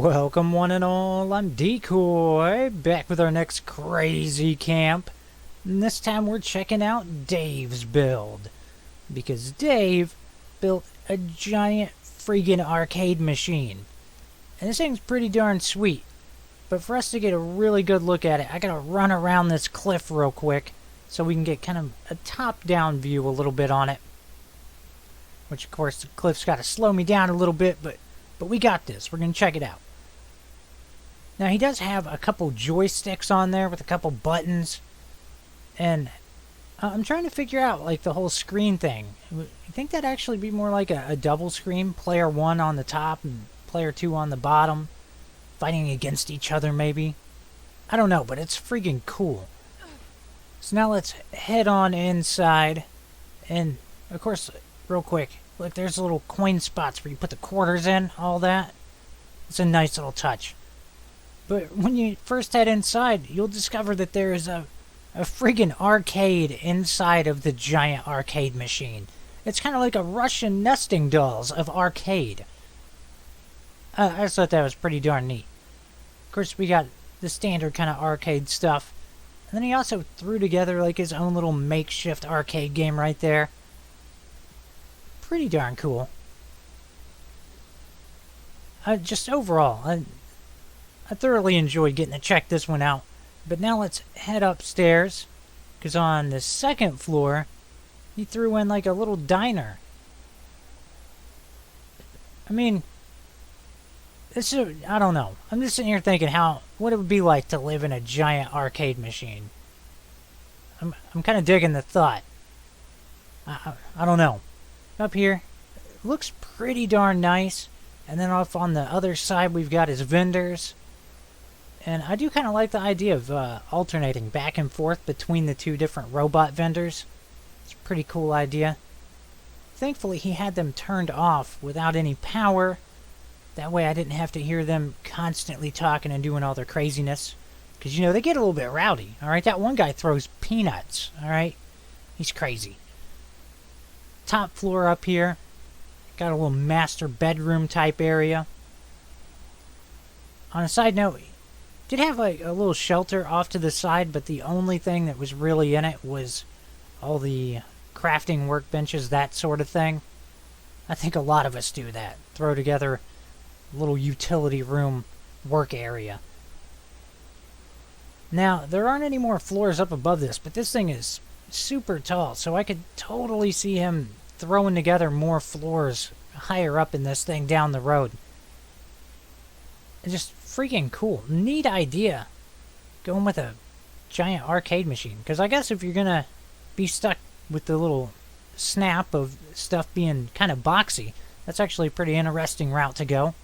Welcome one and all, I'm Decoy, back with our next crazy camp. And this time we're checking out Dave's build. Because Dave built a giant friggin' arcade machine. And this thing's pretty darn sweet. But for us to get a really good look at it, I gotta run around this cliff real quick so we can get kind of a top-down view a little bit on it. Which, of course, the cliff's gotta slow me down a little bit, but we got this. We're going to check it out. Now, he does have a couple joysticks on there with a couple buttons. And I'm trying to figure out, like, the whole screen thing. You think that'd actually be more like a double screen? Player 1 on the top and player 2 on the bottom? Fighting against each other, maybe? I don't know, but it's freaking cool. So now let's head on inside. And, of course, real quick. Look, there's little coin spots where you put the quarters in, all that. It's a nice little touch. But when you first head inside, you'll discover that there is a friggin' arcade inside of the giant arcade machine. It's kind of like a Russian nesting dolls of arcade. I just thought that was pretty darn neat. Of course, we got the standard kind of arcade stuff. And then he also threw together like his own little makeshift arcade game right there. Pretty darn cool. Just overall, I thoroughly enjoyed getting to check this one out. But now let's head upstairs, because on the second floor, he threw in like a little diner. I mean, this is, I don't know. I'm just sitting here thinking what it would be like to live in a giant arcade machine. I'm kind of digging the thought. I don't know. Up here, looks pretty darn nice. And then off on the other side, we've got his vendors. And I do kind of like the idea of alternating back and forth between the two different robot vendors. It's a pretty cool idea. Thankfully, he had them turned off without any power. That way I didn't have to hear them constantly talking and doing all their craziness. Because, you know, they get a little bit rowdy. Alright, that one guy throws peanuts. Alright, he's crazy. Top floor up here. Got a little master bedroom type area. On a side note, did have like a little shelter off to the side, but the only thing that was really in it was all the crafting workbenches, that sort of thing. I think a lot of us do that. Throw together a little utility room work area. Now, there aren't any more floors up above this, but this thing is super tall, so I could totally see him throwing together more floors higher up in this thing down the road. It's just freaking cool. Neat idea. Going with a giant arcade machine. Because I guess if you're going to be stuck with the little snap of stuff being kind of boxy, that's actually a pretty interesting route to go.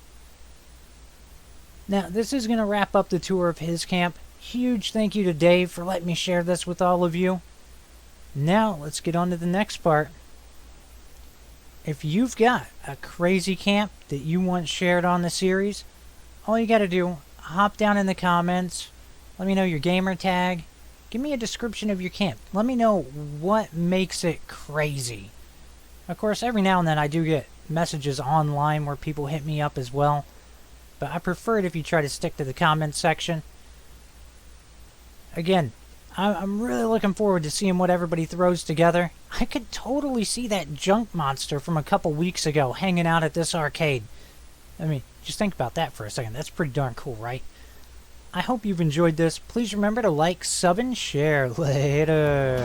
Now, this is going to wrap up the tour of his camp. Huge thank you to Dave for letting me share this with all of you. Now, let's get on to the next part. If you've got a crazy camp that you want shared on the series, all you gotta do, hop down in the comments, let me know your gamer tag, give me a description of your camp. Let me know what makes it crazy. Of course, every now and then I do get messages online where people hit me up as well, but I prefer it if you try to stick to the comments section. Again, I'm really looking forward to seeing what everybody throws together. I could totally see that junk monster from a couple weeks ago hanging out at this arcade. I mean, just think about that for a second. That's pretty darn cool, right? I hope you've enjoyed this. Please remember to like, sub, and share. Later.